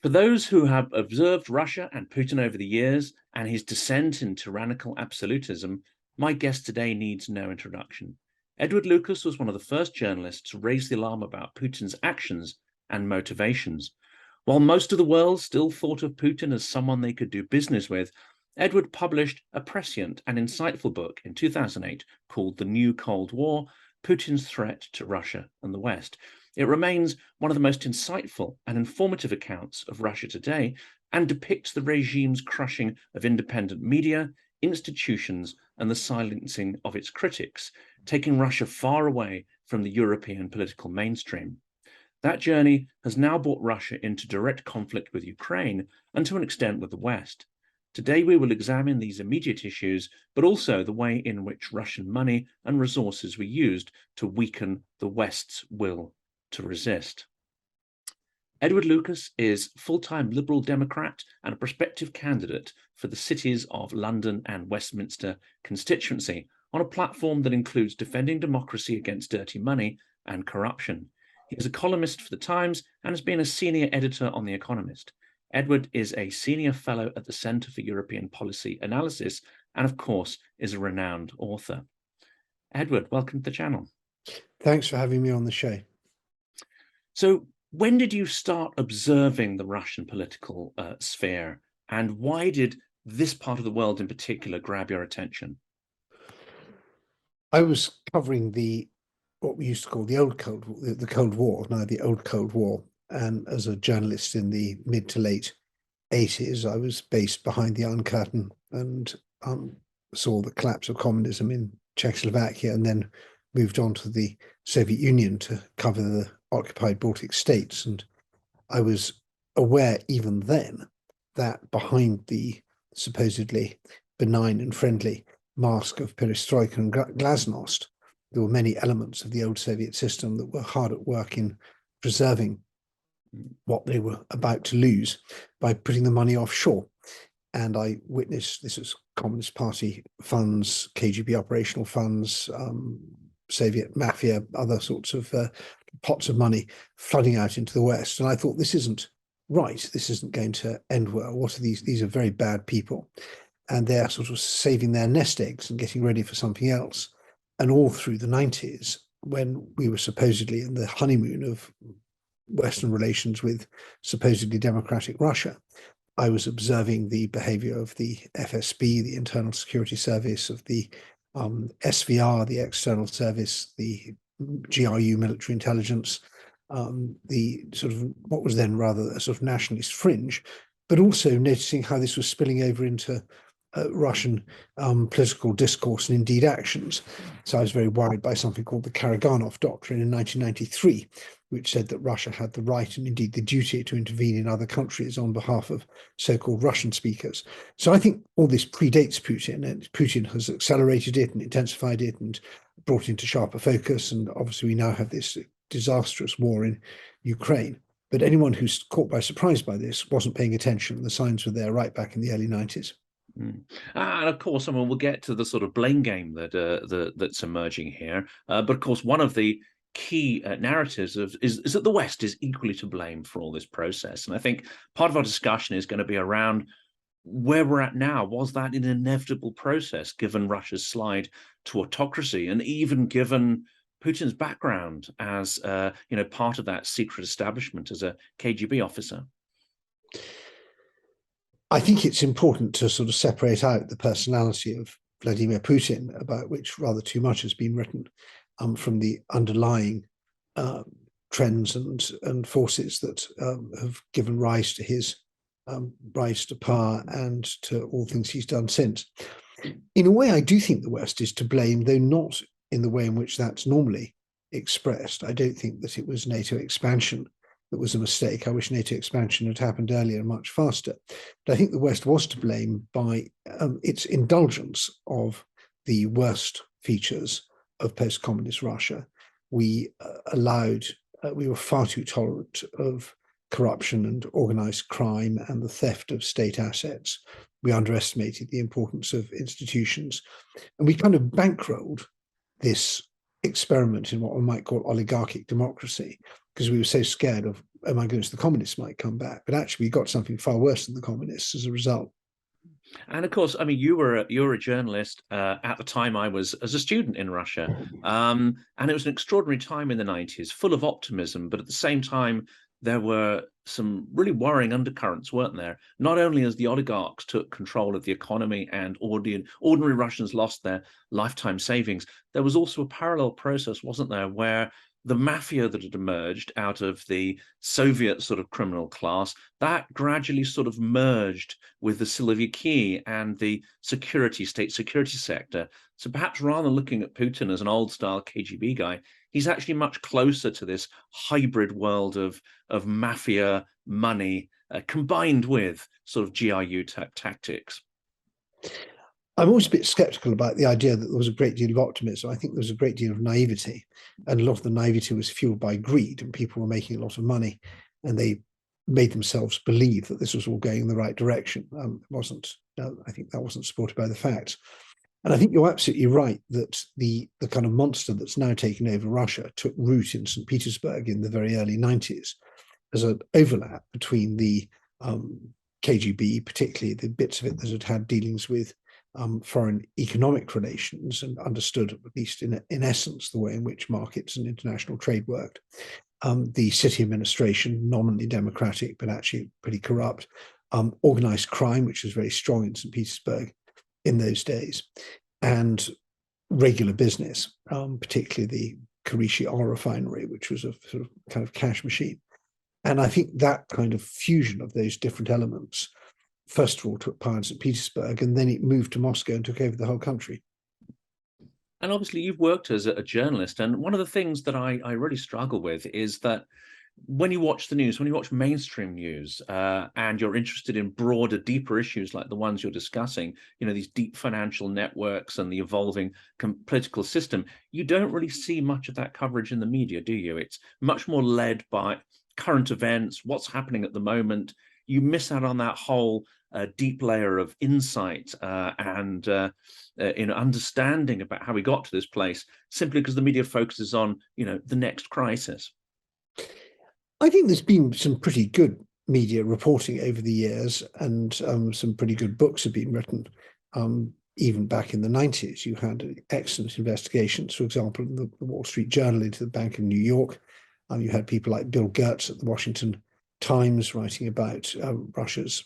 For those who have observed Russia and Putin over the years and his descent in tyrannical absolutism, my guest today needs no introduction. Edward Lucas was one of the first journalists to raise the alarm about Putin's actions and motivations. While most of the world still thought of Putin as someone they could do business with, Edward published a prescient and insightful book in 2008 called The New Cold War: Putin's Threat to Russia and the West. It remains one of the most insightful and informative accounts of Russia today and depicts the regime's crushing of independent media, institutions, and the silencing of its critics, taking Russia far away from the European political mainstream. That journey has now brought Russia into direct conflict with Ukraine and to an extent with the West. Today, we will examine these immediate issues, but also the way in which Russian money and resources were used to weaken the West's will to resist. Edward Lucas is full-time Liberal Democrat and a prospective candidate for the cities of London and Westminster constituency on a platform that includes defending democracy against dirty money and corruption. He is a columnist for The Times and has been a senior editor on The Economist. Edward is a senior fellow at the Centre for European Policy Analysis and, of course, is a renowned author. Edward, welcome to the channel. Thanks for having me on the show. So when did you start observing the Russian political sphere, and why did this part of the world in particular grab your attention? I was covering what we used to call the Cold War, now the Old Cold War. And as a journalist in the mid to late 80s, I was based behind the Iron Curtain and saw the collapse of communism in Czechoslovakia, and then moved on to the Soviet Union to cover the occupied Baltic states. And I was aware even then that behind the supposedly benign and friendly mask of perestroika and glasnost, there were many elements of the old Soviet system that were hard at work in preserving what they were about to lose by putting the money offshore. And I witnessed, this was Communist Party funds, KGB operational funds, Soviet mafia, other sorts of pots of money flooding out into the West. And I thought, this isn't right. This isn't going to end well. What are these? These are very bad people. And they're sort of saving their nest eggs and getting ready for something else. And all through the 90s, when we were supposedly in the honeymoon of Western relations with supposedly democratic Russia, I was observing the behavior of the FSB, the Internal Security Service, of the SVR, the External Service, the GRU, military intelligence, the sort of what was then rather a sort of nationalist fringe, but also noticing how this was spilling over into Russian political discourse and indeed actions. So I was very worried by something called the Karaganov Doctrine in 1993, which said that Russia had the right and indeed the duty to intervene in other countries on behalf of so-called Russian speakers. So I think all this predates Putin, and Putin has accelerated it and intensified it and brought into sharper focus. And obviously we now have this disastrous war in Ukraine. But anyone who's caught by surprise by this wasn't paying attention. The signs were there right back in the early 90s. And of course, I mean, we'll get to the sort of blame game that's emerging here. But of course, one of the key narratives is that the West is equally to blame for all this process. And I think part of our discussion is going to be around where we're at now. Was that an inevitable process, given Russia's slide to autocracy, and even given Putin's background as part of that secret establishment as a KGB officer? I think it's important to sort of separate out the personality of Vladimir Putin, about which rather too much has been written, from the underlying trends and forces that have given rise to his rise to power and to all things he's done since. In a way, I do think the West is to blame, though not in the way in which that's normally expressed. I don't think that it was NATO expansion that was a mistake. I wish NATO expansion had happened earlier and much faster. But I think the West was to blame by its indulgence of the worst features of post-communist Russia. We we were far too tolerant of corruption and organized crime and the theft of state assets. We underestimated the importance of institutions. And we kind of bankrolled this experiment in what one might call oligarchic democracy, because we were so scared of oh my goodness, the communists might come back. But actually, we got something far worse than the communists as a result. And of course, I mean, you were a journalist at the time I was as a student in Russia, and it was an extraordinary time in the 90s, full of optimism. But at the same time, there were some really worrying undercurrents, weren't there? Not only as the oligarchs took control of the economy and ordinary Russians lost their lifetime savings, there was also a parallel process, wasn't there, where the mafia that had emerged out of the Soviet sort of criminal class, that gradually sort of merged with the Siloviki and the state security sector. So perhaps rather than looking at Putin as an old style KGB guy, he's actually much closer to this hybrid world of mafia money combined with sort of GRU tactics. I'm always a bit skeptical about the idea that there was a great deal of optimism. I think there was a great deal of naivety, and a lot of the naivety was fueled by greed, and people were making a lot of money, and they made themselves believe that this was all going in the right direction. It wasn't. I think that wasn't supported by the facts. And I think you're absolutely right that the kind of monster that's now taken over Russia took root in St. Petersburg in the very early 90s as an overlap between the KGB, particularly the bits of it that had dealings with foreign economic relations and understood, at least in essence, the way in which markets and international trade worked. The city administration, nominally democratic, but actually pretty corrupt. Organized crime, which was very strong in St. Petersburg in those days, and regular business, particularly the Kurishi oil refinery, which was a sort of kind of cash machine. And I think that kind of fusion of those different elements first of all took power in St. Petersburg, and then it moved to Moscow and took over the whole country. And obviously you've worked as a journalist, and one of the things that I really struggle with is that when you watch the news, when you watch mainstream news, and you're interested in broader, deeper issues like the ones you're discussing, these deep financial networks and the evolving political system, you don't really see much of that coverage in the media, do you? It's much more led by current events, what's happening at the moment. You miss out on that whole deep layer of insight and understanding about how we got to this place, simply because the media focuses on the next crisis. I think there's been some pretty good media reporting over the years, and some pretty good books have been written. Even back in the 90s, you had excellent investigations, for example, in the Wall Street Journal into the Bank of New York. You had people like Bill Gertz at the Washington Times writing about Russia's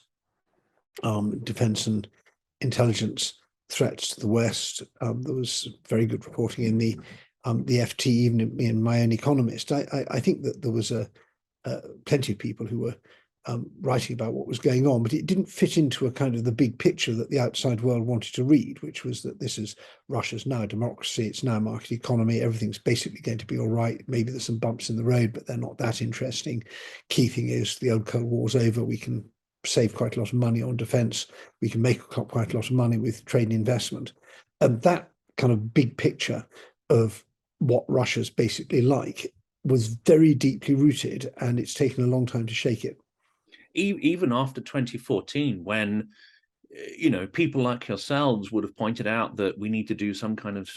defense and intelligence threats to the West. There was very good reporting in the FT, even in my own Economist. I think that there was plenty of people who were writing about what was going on, but it didn't fit into a kind of the big picture that the outside world wanted to read, which was that this is Russia's now a democracy, it's now a market economy, everything's basically going to be all right. Maybe there's some bumps in the road, but they're not that interesting. Key thing is the old Cold War's over. We can save quite a lot of money on defense. We can make quite a lot of money with trade and investment. And that kind of big picture of what Russia's basically like was very deeply rooted, and it's taken a long time to shake it. Even after 2014, when people like yourselves would have pointed out that we need to do some kind of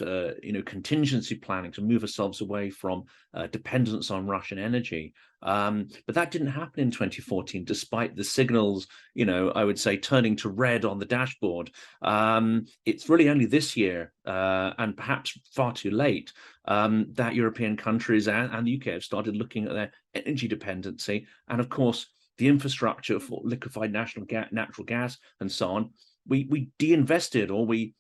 contingency planning to move ourselves away from dependence on Russian energy, but that didn't happen in 2014, despite the signals I would say turning to red on the dashboard. It's really only this year, and perhaps far too late, that European countries and the UK have started looking at their energy dependency, and of course the infrastructure for liquefied natural gas and so on. We de-invested, or we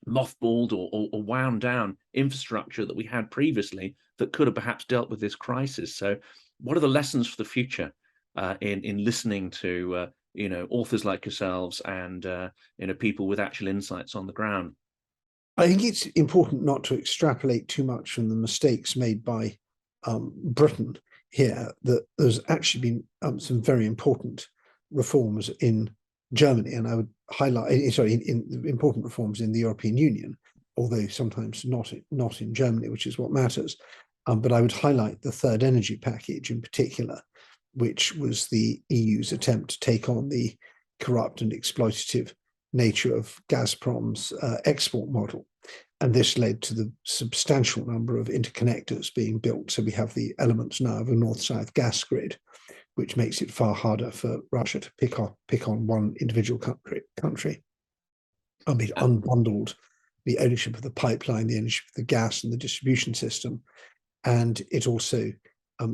mothballed or wound down infrastructure that we had previously that could have perhaps dealt with this crisis. So what are the lessons for the future in listening to authors like yourselves and people with actual insights on the ground? I think it's important not to extrapolate too much from the mistakes made by Britain here, that there's actually been some very important reforms in Germany, and I would highlight, in important reforms in the European Union, although sometimes not in Germany, which is what matters. But I would highlight the third energy package in particular, which was the EU's attempt to take on the corrupt and exploitative nature of Gazprom's export model. And this led to the substantial number of interconnectors being built. So we have the elements now of a north-south gas grid, which makes it far harder for Russia to pick on one individual country. It unbundled the ownership of the pipeline, the ownership of the gas and the distribution system, and it also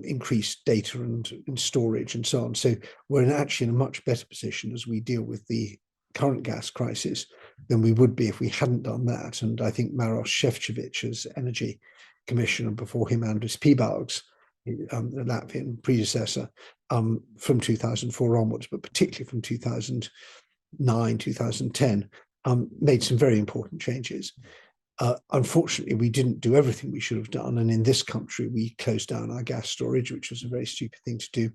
increased data and storage and so on. So we're actually in a much better position as we deal with the current gas crisis than we would be if we hadn't done that. And I think Maros Šefčovič as energy commissioner, before him Andris Piebalgs, the Latvian predecessor, from 2004 onwards, but particularly from 2009, 2010, made some very important changes. Unfortunately, we didn't do everything we should have done. And in this country, we closed down our gas storage, which was a very stupid thing to do.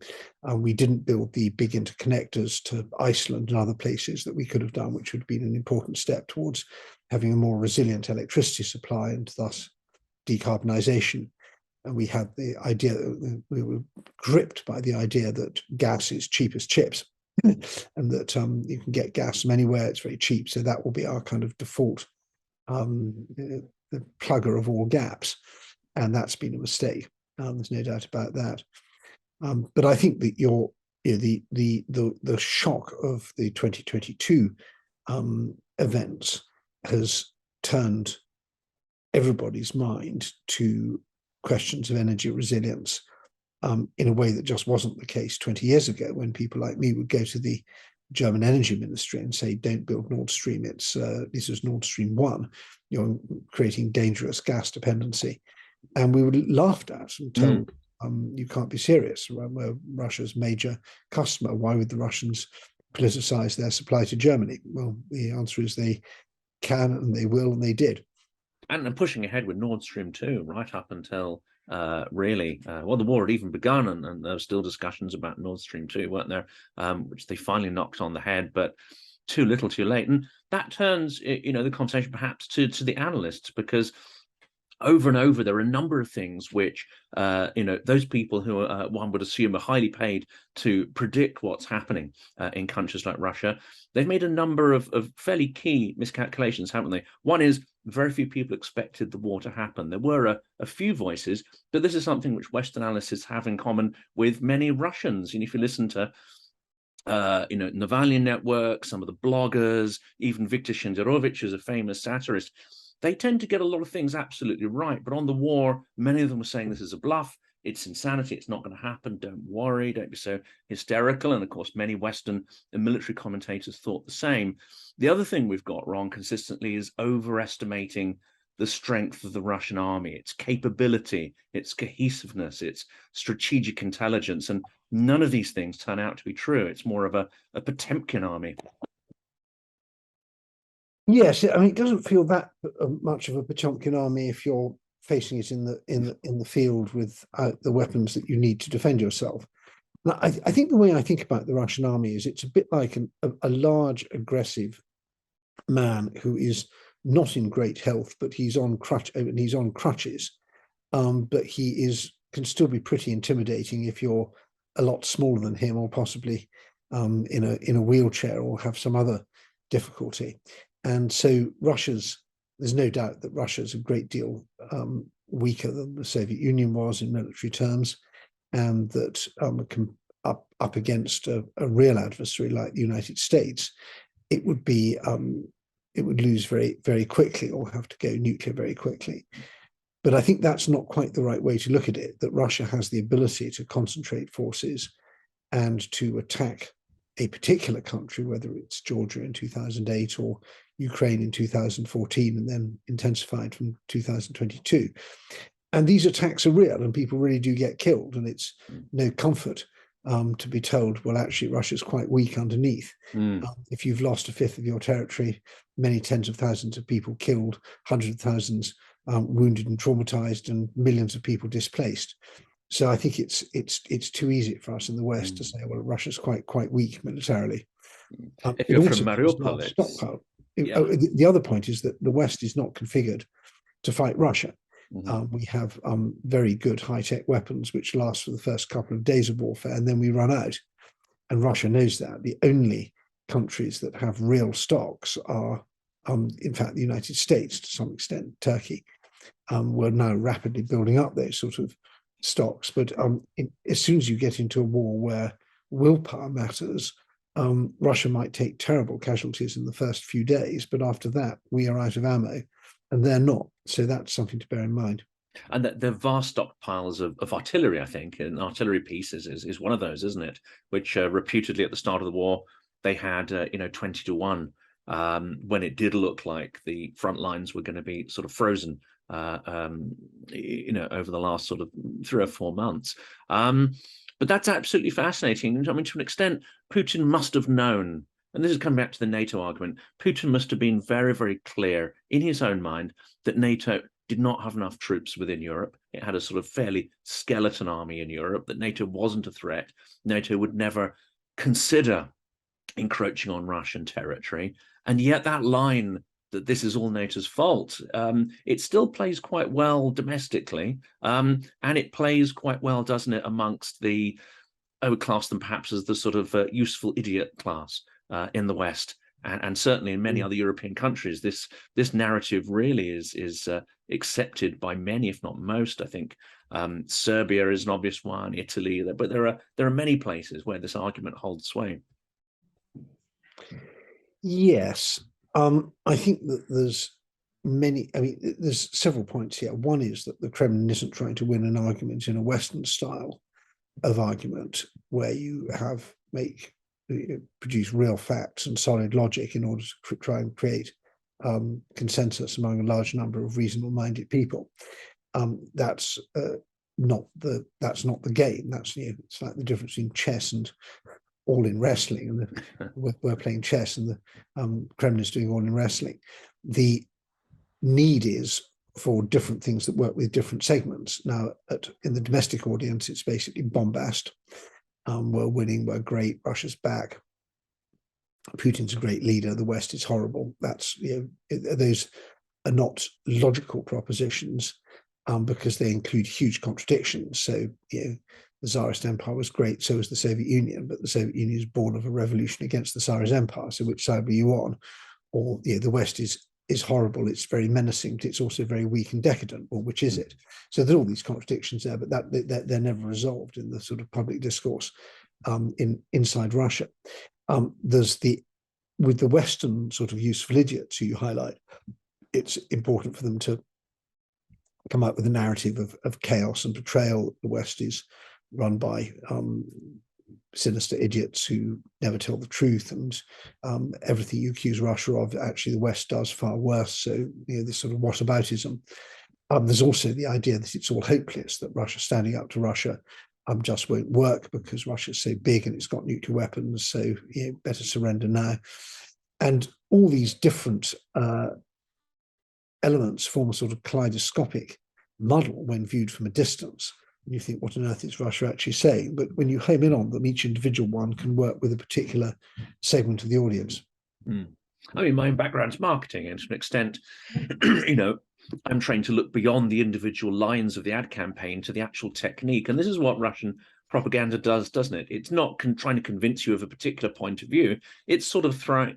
We didn't build the big interconnectors to Iceland and other places that we could have done, which would have been an important step towards having a more resilient electricity supply and thus decarbonisation. And we had the idea that we were gripped by the idea that gas is cheap as chips and that you can get gas from anywhere, it's very cheap. So that will be our kind of default the plugger of all gaps, and that's been a mistake. There's no doubt about that. But I think that the shock of the 2022 events has turned everybody's mind to questions of energy resilience in a way that just wasn't the case 20 years ago, when people like me would go to the German energy ministry and say, don't build Nord Stream, this is Nord Stream 1, you're creating dangerous gas dependency. And we were laughed at and told, you can't be serious. We're Russia's major customer. Why would the Russians politicize their supply to Germany? Well, the answer is they can and they will, and they did. And pushing ahead with Nord Stream 2 right up until really, well, the war had even begun, and there were still discussions about Nord Stream 2, weren't there? Which they finally knocked on the head, but too little, too late. And that turns, the conversation perhaps to the analysts, because over and over, there are a number of things which, those people who one would assume are highly paid to predict what's happening in countries like Russia, they've made a number of fairly key miscalculations, haven't they? One is very few people expected the war to happen. There were a few voices, but this is something which Western analysts have in common with many Russians. And if you listen to Navalny Network, some of the bloggers, even Viktor Shenderovich, who's a famous satirist, they tend to get a lot of things absolutely right. But on the war, many of them were saying this is a bluff, it's insanity, it's not going to happen, don't worry, don't be so hysterical. And of course, many Western and military commentators thought the same. The other thing we've got wrong consistently is overestimating the strength of the Russian army, its capability, its cohesiveness, its strategic intelligence. And none of these things turn out to be true. It's more of a Potemkin army. Yes, I mean, it doesn't feel that much of a Potemkin army if you're facing it in the field with the weapons that you need to defend yourself. Now, I think the way I think about the Russian army is it's a bit like a large, aggressive man who is not in great health, but he's on crutches. But he can still be pretty intimidating if you're a lot smaller than him, or possibly in a wheelchair or have some other difficulty. And so there's no doubt that Russia's a great deal weaker than the Soviet Union was in military terms, and that up against a real adversary like the United States, it would lose very, very quickly, or have to go nuclear very quickly. But I think that's not quite the right way to look at it, that Russia has the ability to concentrate forces and to attack a particular country, whether it's Georgia in 2008 or Ukraine in 2014, and then intensified from 2022. And these attacks are real, and people really do get killed. And it's no comfort to be told, well, actually, Russia's quite weak underneath. If you've lost a fifth of your territory, many tens of thousands of people killed, hundreds of thousands wounded and traumatized, and millions of people displaced. So I think it's too easy for us in the West to say, well, Russia's quite weak militarily. If you're from Mariupol, the other point is that the West is not configured to fight Russia. We have very good high-tech weapons which last for the first couple of days of warfare, and then we run out. And Russia knows that. The only countries that have real stocks are, in fact, the United States, to some extent, Turkey. We're now rapidly building up those sort of stocks. But as soon as you get into a war where willpower matters, Russia might take terrible casualties in the first few days, but after that, we are out of ammo, and they're not. So that's something to bear in mind. And the vast stockpiles of artillery, I think, and artillery pieces is one of those, isn't it? Which reputedly at the start of the war, they had, 20 to 1, when it did look like the front lines were going to be sort of frozen, over the last sort of 3 or 4 months. But that's absolutely fascinating. I mean, to an extent, Putin must have known, and this is coming back to the NATO argument, Putin must have been very, very clear in his own mind that NATO did not have enough troops within Europe. It had a sort of fairly skeleton army in Europe, that NATO wasn't a threat. NATO would never consider encroaching on Russian territory. And yet that line that this is all NATO's fault, it still plays quite well domestically. And it plays quite well, doesn't it, amongst the, I would class them perhaps as the sort of useful idiot class in the West. And certainly in many other European countries, this narrative really is accepted by many, if not most. I think Serbia is an obvious one, Italy, but there are many places where this argument holds sway. Yes, I think that there's many. I mean, there's several points here. One is that the Kremlin isn't trying to win an argument in a Western style of argument, where you produce real facts and solid logic in order to try and create consensus among a large number of reasonable-minded people. That's not the game. It's like the difference between chess and all-in wrestling, and we're playing chess, and the Kremlin is doing all-in wrestling. The need is for different things that work with different segments. Now, in the domestic audience, it's basically bombast. We're winning, we're great, Russia's back, Putin's a great leader, the West is horrible. That's, those are not logical propositions, because they include huge contradictions. So, the Tsarist Empire was great, so was the Soviet Union, but the Soviet Union is born of a revolution against the Tsarist Empire. So which side were you on? Or the West is horrible, it's very menacing, but it's also very weak and decadent. Or which is it? So there are all these contradictions there, but they're never resolved in the sort of public discourse inside Russia. With the Western sort of useful idiots who you highlight, it's important for them to come up with a narrative of chaos and betrayal. The West is run by sinister idiots who never tell the truth, and everything you accuse Russia of, actually the West does far worse. So this sort of whataboutism. There's also the idea that it's all hopeless, that Russia standing up to Russia just won't work because Russia's so big and it's got nuclear weapons, so better surrender now. And all these different elements form a sort of kaleidoscopic muddle when viewed from a distance. And you think, what on earth is Russia actually saying? But when you home in on them, each individual one can work with a particular segment of the audience. I mean, my background's marketing, and to an extent, I'm trying to look beyond the individual lines of the ad campaign to the actual technique. And this is what Russian propaganda does, doesn't it? It's not trying to convince you of a particular point of view. It's sort of throwing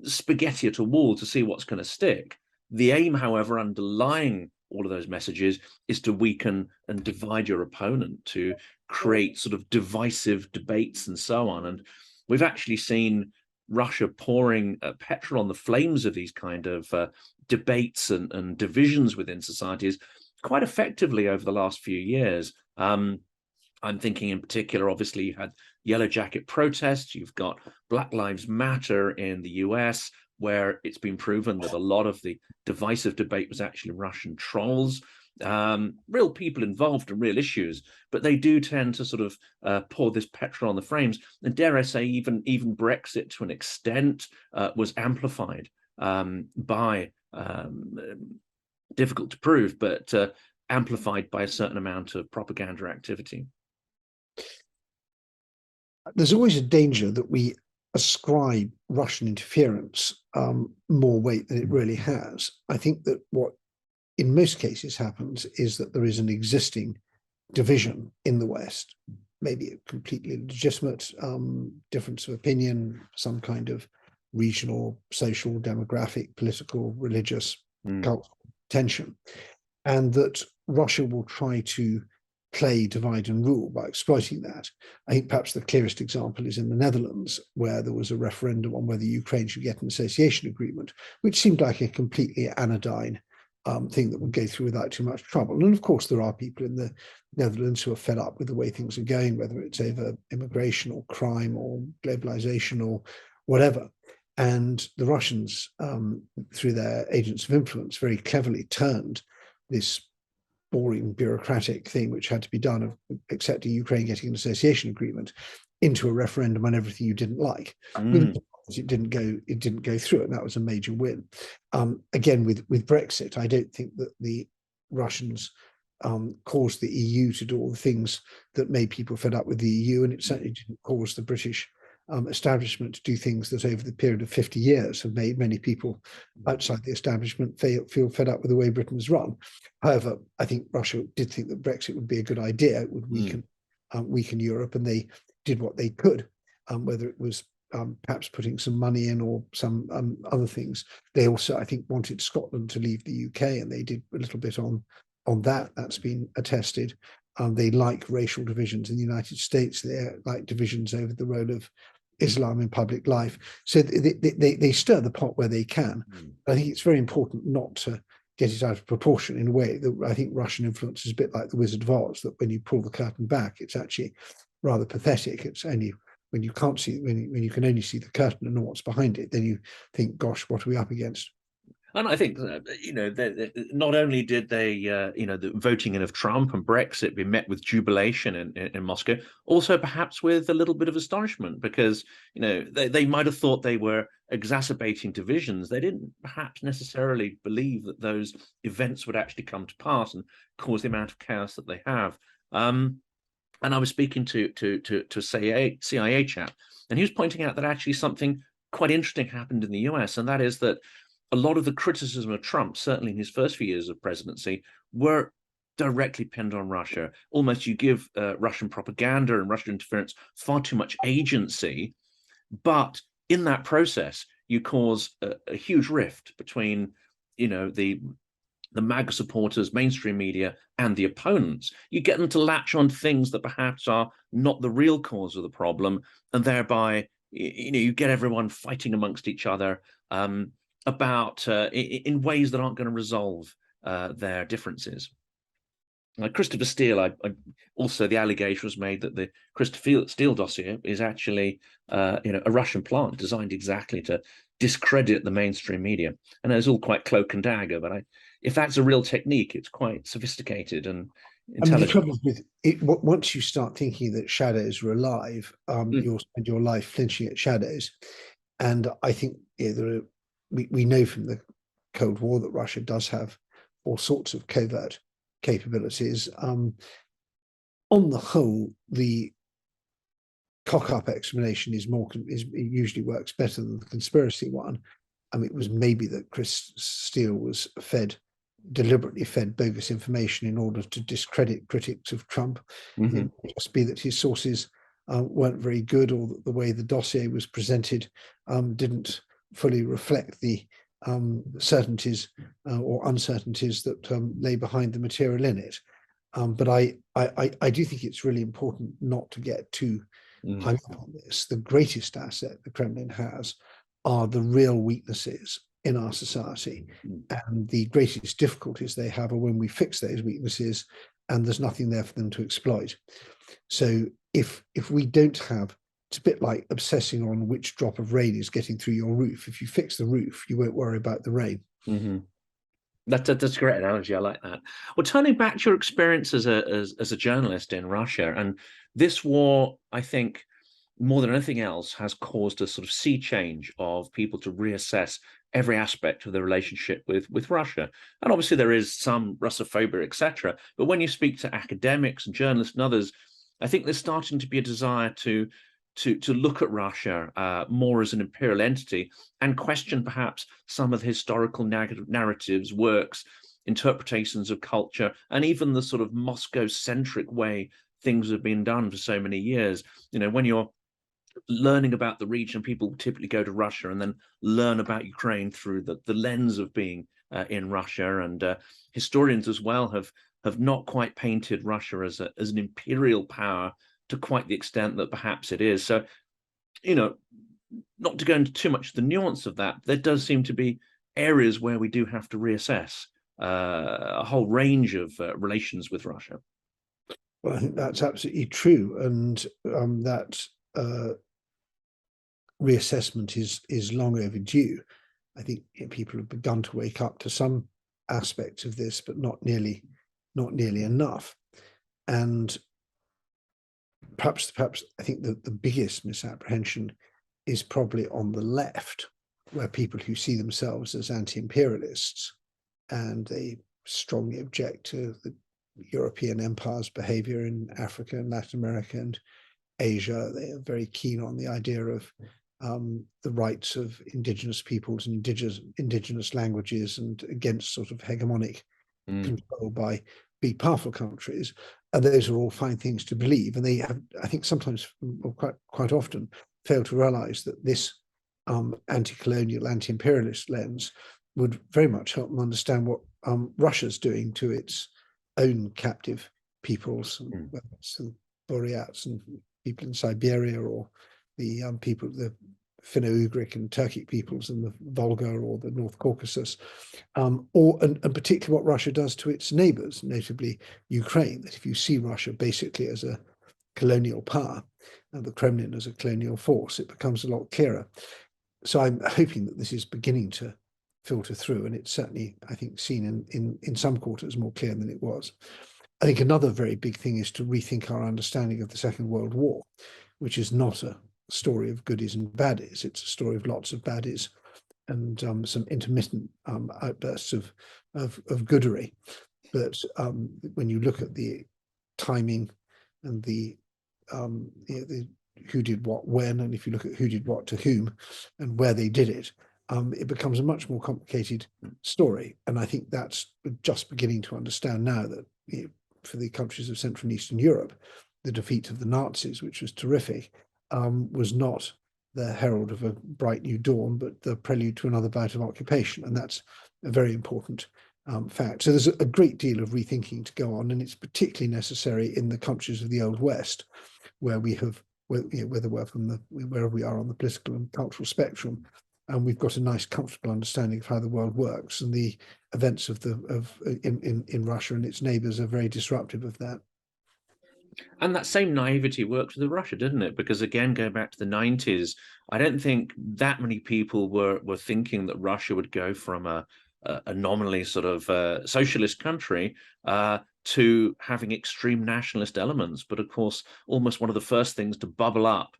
spaghetti at a wall to see what's going to stick. The aim, however, underlying all of those messages is to weaken and divide your opponent, to create sort of divisive debates and so on. And we've actually seen Russia pouring petrol on the flames of these kind of debates and divisions within societies quite effectively over the last few years. I'm thinking in particular, obviously, you had Yellow Jacket protests, you've got Black Lives Matter in the US, where it's been proven that a lot of the divisive debate was actually Russian trolls, real people involved in real issues, but they do tend to sort of pour this petrol on the flames. And dare I say, even Brexit to an extent was amplified by, difficult to prove, but amplified by a certain amount of propaganda activity. There's always a danger that we ascribe Russian interference more weight than it really has. I think that what in most cases happens is that there is an existing division in the West, maybe a completely legitimate difference of opinion, some kind of regional, social, demographic, political, religious, cultural tension, and that Russia will try to play divide and rule by exploiting that. I think perhaps the clearest example is in the Netherlands, where there was a referendum on whether Ukraine should get an association agreement, which seemed like a completely anodyne thing that would go through without too much trouble. And of course, there are people in the Netherlands who are fed up with the way things are going, whether it's over immigration or crime or globalization or whatever. And the Russians, through their agents of influence, very cleverly turned this boring bureaucratic thing which had to be done of accepting Ukraine getting an association agreement into a referendum on everything you didn't like. It didn't go through, and that was a major win. Again, with Brexit, I don't think that the Russians caused the EU to do all the things that made people fed up with the EU, and it certainly didn't cause the British establishment to do things that over the period of 50 years have made many people outside the establishment feel fed up with the way Britain's run. However, I think Russia did think that Brexit would be a good idea. It would weaken Europe, and they did what they could, whether it was perhaps putting some money in or some other things. They also, I think, wanted Scotland to leave the UK, and they did a little bit on that. That's been attested. They like racial divisions in the United States. They like divisions over the role of Islam in public life. So they stir the pot where they can. I think it's very important not to get it out of proportion in a way that I think Russian influence is a bit like the Wizard of Oz, that when you pull the curtain back, it's actually rather pathetic. It's only when you can't see, when you can only see the curtain and know what's behind it, then you think, gosh, what are we up against? And I think, not only did they, the voting in of Trump and Brexit be met with jubilation in Moscow, also perhaps with a little bit of astonishment, because, they might have thought they were exacerbating divisions. They didn't perhaps necessarily believe that those events would actually come to pass and cause the amount of chaos that they have. And I was speaking to a CIA chap, and he was pointing out that actually something quite interesting happened in the US, and that is that a lot of the criticism of Trump, certainly in his first few years of presidency, were directly pinned on Russia. Almost you give Russian propaganda and Russian interference far too much agency, but in that process, you cause a huge rift between, the MAGA supporters, mainstream media, and the opponents. You get them to latch on things that perhaps are not the real cause of the problem, and thereby, you get everyone fighting amongst each other about in ways that aren't going to resolve their differences. Christopher Steele, also the allegation was made that the Christopher Steele dossier is actually a Russian plant designed exactly to discredit the mainstream media. And it's all quite cloak and dagger, but if that's a real technique, it's quite sophisticated and intelligent. The trouble with it, once you start thinking that shadows are alive, you'll spend your life flinching at shadows. And I think we know from the Cold War that Russia does have all sorts of covert capabilities. On the whole, the cock-up explanation usually works better than the conspiracy one. It was maybe that Chris Steele was deliberately fed bogus information in order to discredit critics of Trump. It might just be that his sources weren't very good, or that the way the dossier was presented didn't fully reflect the certainties or uncertainties that lay behind the material in it. But I do think it's really important not to get too hung up on this. The greatest asset the Kremlin has are the real weaknesses in our society, and the greatest difficulties they have are when we fix those weaknesses and there's nothing there for them to exploit. So if we don't have, it's a bit like obsessing on which drop of rain is getting through your roof. If you fix the roof, you won't worry about the rain. That's a great analogy. I like that. Well, turning back to your experience as a journalist in Russia, and this war, I think, more than anything else, has caused a sort of sea change of people to reassess every aspect of the relationship with Russia. And obviously there is some Russophobia, etc. But when you speak to academics and journalists and others, I think there's starting to be a desire to look at Russia more as an imperial entity and question perhaps some of the historical narratives, works, interpretations of culture, and even the sort of Moscow-centric way things have been done for so many years. When you're learning about the region, people typically go to Russia and then learn about Ukraine through the lens of being in Russia. And historians as well have have not quite painted Russia as an imperial power to quite the extent that perhaps it is. So, not to go into too much of the nuance of that, there does seem to be areas where we do have to reassess a whole range of relations with Russia. Well, I think that's absolutely true, and that reassessment is long overdue. I think people have begun to wake up to some aspects of this, but not nearly enough. And perhaps I think the biggest misapprehension is probably on the left, where people who see themselves as anti-imperialists and they strongly object to the European empire's behavior in Africa and Latin America and Asia. They are very keen on the idea of the rights of indigenous peoples and indigenous languages, and against sort of hegemonic control by big powerful countries. And those are all fine things to believe. And they have, I think, sometimes, or quite often, fail to realize that this anti-colonial, anti-imperialist lens would very much help them understand what Russia's doing to its own captive peoples, whether it's the Buryats and people in Siberia, or the people, the Finno-Ugric and Turkic peoples in the Volga or the North Caucasus, and particularly what Russia does to its neighbors, notably Ukraine. That if you see Russia basically as a colonial power and the Kremlin as a colonial force, it becomes a lot clearer. So I'm hoping that this is beginning to filter through, and it's certainly, I think, seen in some quarters more clear than it was. I think another very big thing is to rethink our understanding of the Second World War, which is not a story of goodies and baddies. It's a story of lots of baddies and some intermittent outbursts of goodery. But when you look at the timing and the who did what when, and if you look at who did what to whom and where they did it, it becomes a much more complicated story. And I think that's just beginning to understand now that for the countries of Central and Eastern Europe, the defeat of the Nazis, which was terrific, was not the herald of a bright new dawn, but the prelude to another bout of occupation. And that's a very important fact. So there's a great deal of rethinking to go on, and it's particularly necessary in the countries of the Old West, where we have, whether we're from wherever we are on the political and cultural spectrum, and we've got a nice, comfortable understanding of how the world works, and the events in Russia and its neighbours are very disruptive of that. And that same naivety worked with Russia, didn't it? Because again, going back to the 90s, I don't think that many people were thinking that Russia would go from a nominally sort of socialist country to having extreme nationalist elements. But of course, almost one of the first things to bubble up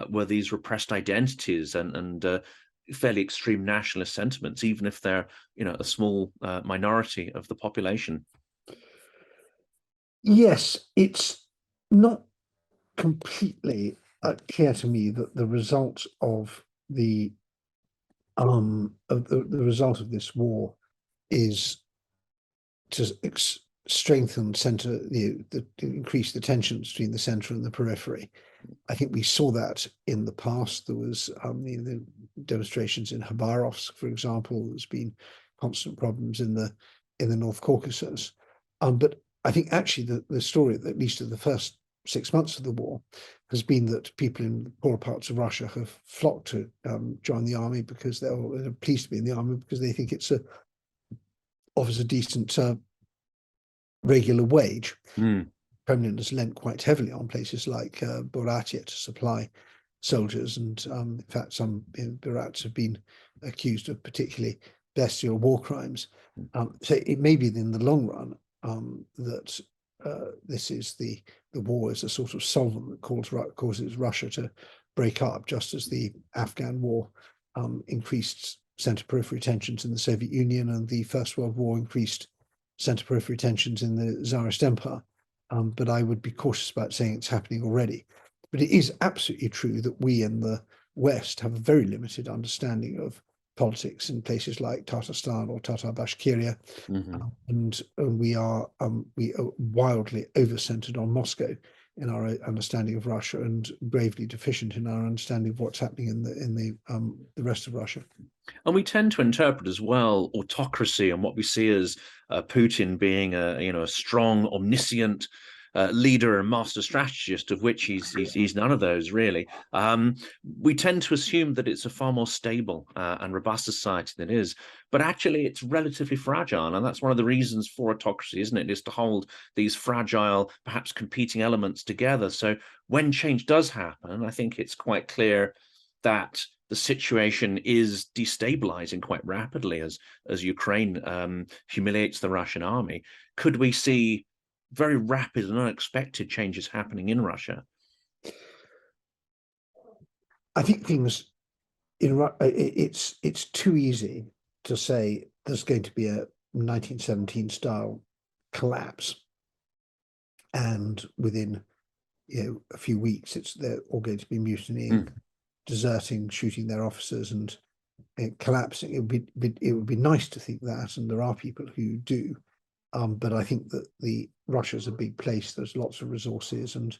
were these repressed identities and fairly extreme nationalist sentiments, even if they're a small minority of the population. Yes, it's not completely clear to me that the result of the result of this war is to strengthen increase the tensions between the center and the periphery. I think we saw that in the past. There was the demonstrations in Khabarovsk, for example. There's been constant problems in the North Caucasus, but I think actually the story, at least of the first 6 months of the war, has been that people in the poorer parts of Russia have flocked to join the army because they're pleased to be in the army because they think it offers a decent regular wage. Kremlin has lent quite heavily on places like Buryatia to supply soldiers, and in fact some Buryats have been accused of particularly bestial war crimes. So it may be in the long run that this is the war is a sort of solvent that causes Russia to break up, just as the Afghan war increased center-periphery tensions in the Soviet Union, and the First World War increased center-periphery tensions in the Tsarist Empire. But I would be cautious about saying it's happening already. But it is absolutely true that we in the West have a very limited understanding of politics in places like Tatarstan or Tatar-Bashkiria, and we are wildly over-centered on Moscow in our understanding of Russia, and gravely deficient in our understanding of what's happening in the rest of Russia. And we tend to interpret as well autocracy and what we see as Putin being a strong, omniscient leader and master strategist, of which he's none of those really. We tend to assume that it's a far more stable and robust society than it is, but actually it's relatively fragile, and that's one of the reasons for autocracy, isn't it? Is to hold these fragile, perhaps competing elements together. So when change does happen, I think it's quite clear that the situation is destabilizing quite rapidly as Ukraine humiliates the Russian army. Could we see very rapid and unexpected changes happening in Russia? I think things in it's too easy to say there's going to be a 1917 style collapse, and within a few weeks they're all going to be mutinying, deserting, shooting their officers, and collapsing. It would be nice to think that, and there are people who do. But I think that Russia's a big place. There's lots of resources, and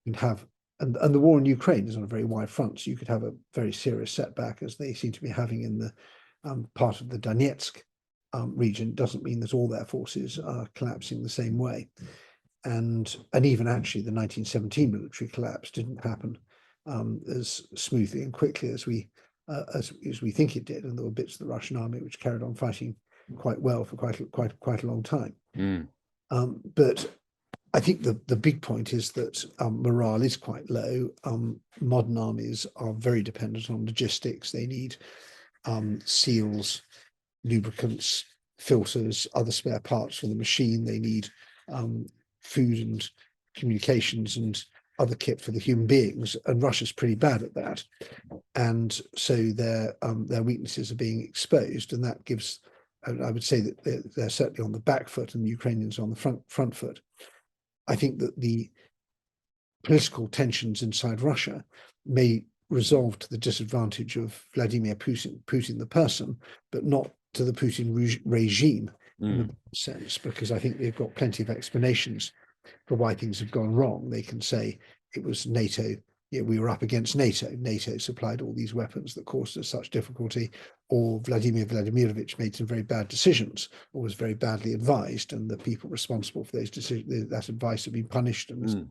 you have and the war in Ukraine is on a very wide front. So you could have a very serious setback, as they seem to be having in the part of the Donetsk region. Doesn't mean that all their forces are collapsing the same way. And even actually the 1917 military collapse didn't happen as smoothly and quickly as we think it did. And there were bits of the Russian army which carried on fighting quite well for quite a long time. But I think the big point is that morale is quite low. Modern armies are very dependent on logistics. They need seals, lubricants, filters, other spare parts for the machine. They need food and communications and other kit for the human beings, and Russia's pretty bad at that. And so their weaknesses are being exposed, and that gives, I would say that they're certainly on the back foot and the Ukrainians are on the front foot. I think that the political tensions inside Russia may resolve to the disadvantage of Vladimir Putin the person, but not to the Putin regime in a sense, because I think they've got plenty of explanations for why things have gone wrong. They can say it was NATO. We were up against NATO. NATO supplied all these weapons that caused us such difficulty, or Vladimir Vladimirovich made some very bad decisions, or was very badly advised, and the people responsible for those decisions, that advice have been punished. And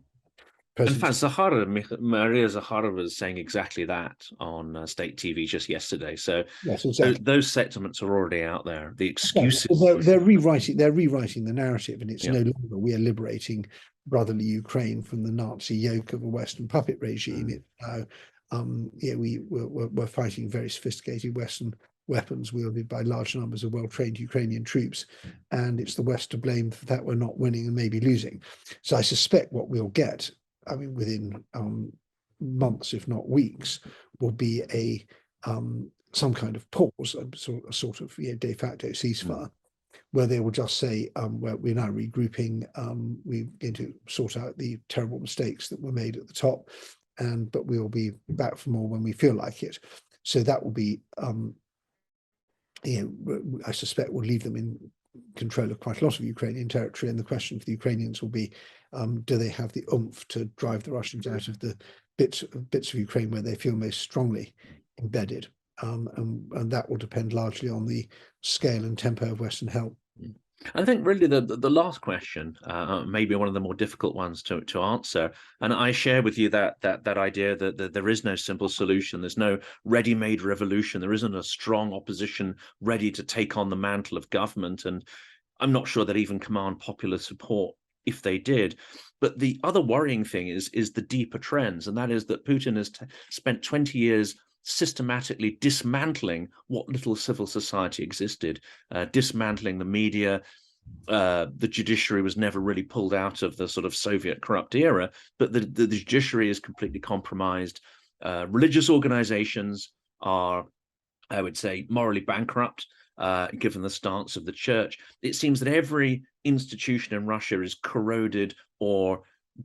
in fact, Maria Zakharova was saying exactly that on state TV just yesterday. So yes, exactly. Those sentiments are already out there. The excuses. They're rewriting the narrative, and it's no longer we are liberating brotherly Ukraine from the Nazi yoke of a Western puppet regime. It's now we're fighting very sophisticated Western weapons wielded by large numbers of well-trained Ukrainian troops, and it's the West to blame for that we're not winning and maybe losing. So I suspect what we'll get, I mean, within months, if not weeks, will be a some kind of pause, a sort of de facto ceasefire, where they will just say, we're now regrouping, we're going to sort out the terrible mistakes that were made at the top, but we'll be back for more when we feel like it. So that will be, I suspect, will leave them in control of quite a lot of Ukrainian territory. And the question for the Ukrainians will be, do they have the oomph to drive the Russians out of the bits of Ukraine where they feel most strongly embedded? And that will depend largely on the scale and tempo of Western help. I think really the last question may be one of the more difficult ones to answer. And I share with you that idea that there is no simple solution. There's no ready-made revolution. There isn't a strong opposition ready to take on the mantle of government. And I'm not sure that even command popular support if they did. But the other worrying thing is the deeper trends, and that is that Putin has spent 20 years systematically dismantling what little civil society existed, dismantling the media. The judiciary was never really pulled out of the sort of Soviet corrupt era, but the judiciary is completely compromised. Religious organizations are, I would say, morally bankrupt, given the stance of the church. It seems that every institution in Russia is corroded or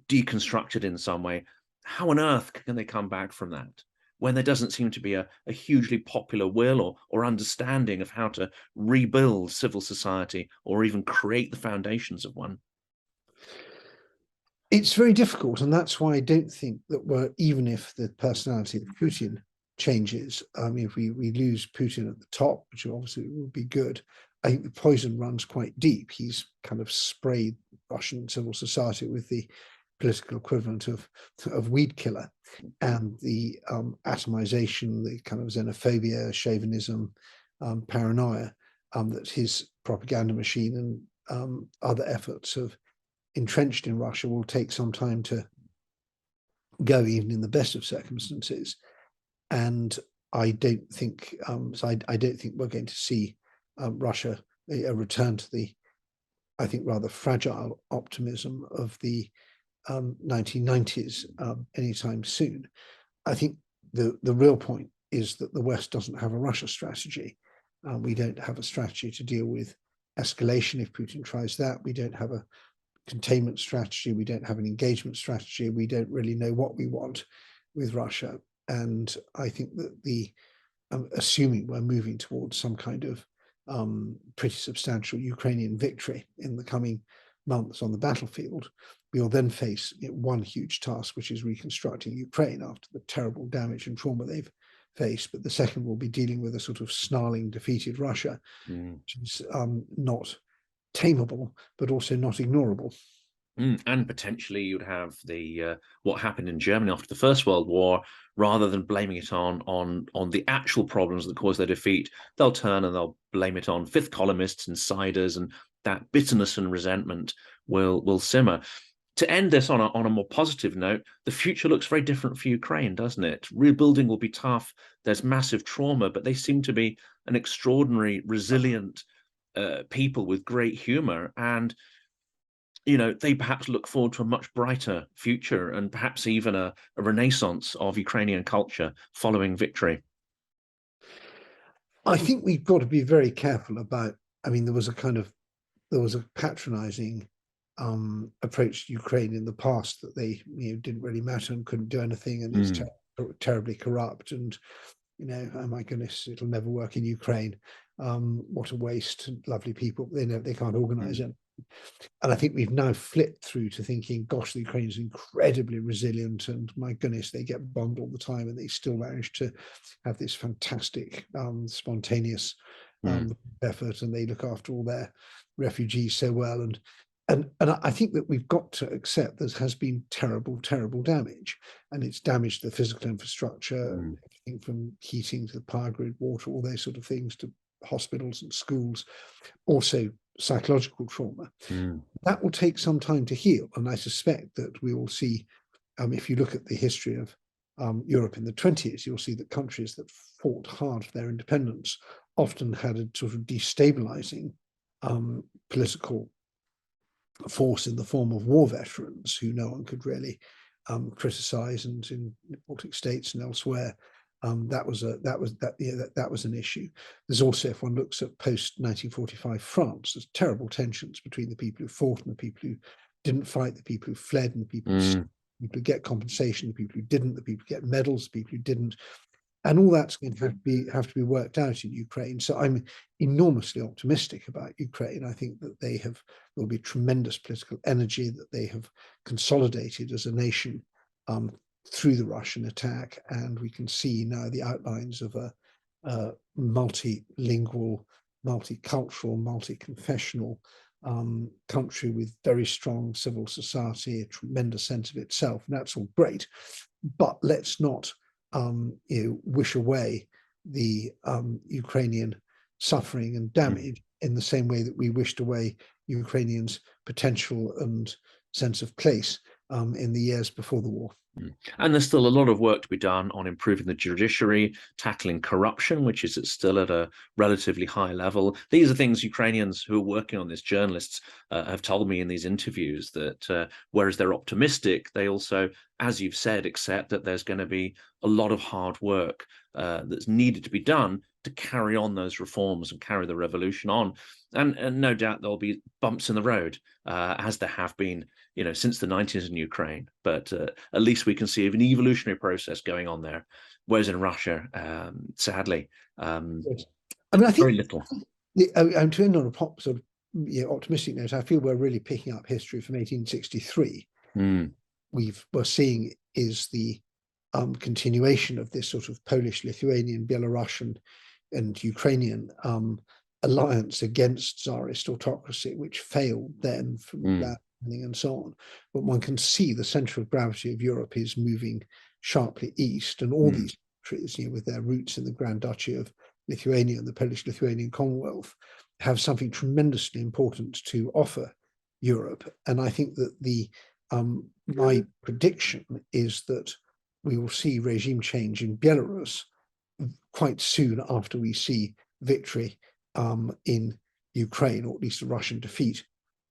deconstructed in some way. How on earth can they come back from that when there doesn't seem to be a hugely popular will or understanding of how to rebuild civil society or even create the foundations of one? It's very difficult, and that's why I don't think that even if the personality of Putin changes. I mean, if we lose Putin at the top, which obviously would be good, I think the poison runs quite deep. He's kind of sprayed Russian civil society with the political equivalent of weed killer, and the atomization, the kind of xenophobia, chauvinism, paranoia that his propaganda machine and other efforts have entrenched in Russia will take some time to go, even in the best of circumstances. And I don't think I don't think we're going to see Russia a return to the, I think, rather fragile optimism of the 1990s anytime soon. I think the real point is that the West doesn't have a Russia strategy. We don't have a strategy to deal with escalation if Putin tries that. We don't have a containment strategy. We don't have an engagement strategy. We don't really know what we want with Russia. And I think that assuming we're moving towards some kind of pretty substantial Ukrainian victory in the coming months on the battlefield, we will then face one huge task, which is reconstructing Ukraine after the terrible damage and trauma they've faced. But the second will be dealing with a sort of snarling, defeated Russia, which is not tameable, but also not ignorable. And potentially you'd have the what happened in Germany after the First World War. Rather than blaming it on the actual problems that caused their defeat, they'll turn and they'll blame it on fifth columnists, insiders, and that bitterness and resentment will simmer. To end this on a more positive note, the future looks very different for Ukraine, doesn't it? Rebuilding will be tough. There's massive trauma, but they seem to be an extraordinary, resilient people with great humor. And they perhaps look forward to a much brighter future and perhaps even a renaissance of Ukrainian culture following victory. I think we've got to be very careful about, I mean, there was a patronizing approach to Ukraine in the past, that they didn't really matter and couldn't do anything, and it's terribly corrupt, and oh my goodness, it'll never work in Ukraine. What a waste. Lovely people, they can't organize it. And I think we've now flipped through to thinking, gosh, the Ukrainians are incredibly resilient, and my goodness, they get bombed all the time, and they still manage to have this fantastic, spontaneous effort, and they look after all their refugees so well. And I think that we've got to accept there has been terrible, terrible damage, and it's damaged the physical infrastructure, everything from heating to the power grid, water, all those sort of things, to hospitals and schools. Also psychological trauma. That will take some time to heal, and I suspect that we will see, if you look at the history of Europe in the 20s, you'll see that countries that fought hard for their independence often had a sort of destabilizing political force in the form of war veterans who no one could really criticize, and in the Baltic states and elsewhere, that was an issue. There's also, if one looks at post-1945 France, there's terrible tensions between the people who fought and the people who didn't fight, the people who fled and the people who get compensation, the people who didn't, the people who get medals, the people who didn't. And all that's going to have to be worked out in Ukraine. So I'm enormously optimistic about Ukraine. I think that there'll be tremendous political energy, that they have consolidated as a nation through the Russian attack, and we can see now the outlines of a multilingual, multicultural, multi-confessional country with very strong civil society, a tremendous sense of itself, and that's all great. But let's not wish away the Ukrainian suffering and damage in the same way that we wished away Ukrainians' potential and sense of place in the years before the war. And there's still a lot of work to be done on improving the judiciary, tackling corruption, which is still at a relatively high level. These are things Ukrainians who are working on this, journalists, have told me in these interviews, that whereas they're optimistic, they also, as you've said, accept that there's going to be a lot of hard work that's needed to be done to carry on those reforms and carry the revolution on. And no doubt there'll be bumps in the road, as there have been, since the 90s in Ukraine. But at least we can see an evolutionary process going on there. Whereas in Russia, sadly, I mean, I think very little. I'm to end on a sort of optimistic note. I feel we're really picking up history from 1863. We're seeing is the continuation of this sort of Polish, Lithuanian, Belarusian, and Ukrainian alliance against Tsarist autocracy, which failed then from that and so on. But one can see the center of gravity of Europe is moving sharply east, and all these countries, with their roots in the Grand Duchy of Lithuania and the Polish-Lithuanian Commonwealth, have something tremendously important to offer Europe. And I think that my prediction is that we will see regime change in Belarus quite soon after we see victory in Ukraine, or at least a Russian defeat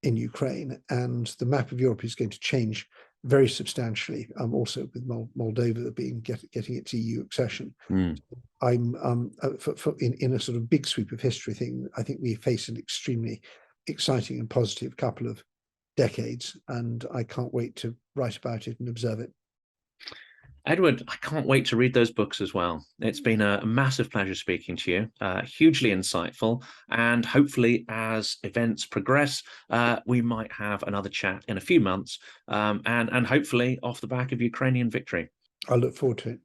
in Ukraine. And the map of Europe is going to change very substantially, also with Moldova getting its EU accession. I'm in a sort of big sweep of history thing, I think we face an extremely exciting and positive couple of decades, and I can't wait to write about it and observe it. Edward, I can't wait to read those books as well. It's been a massive pleasure speaking to you, hugely insightful, and hopefully as events progress, we might have another chat in a few months, and hopefully off the back of Ukrainian victory. I look forward to it.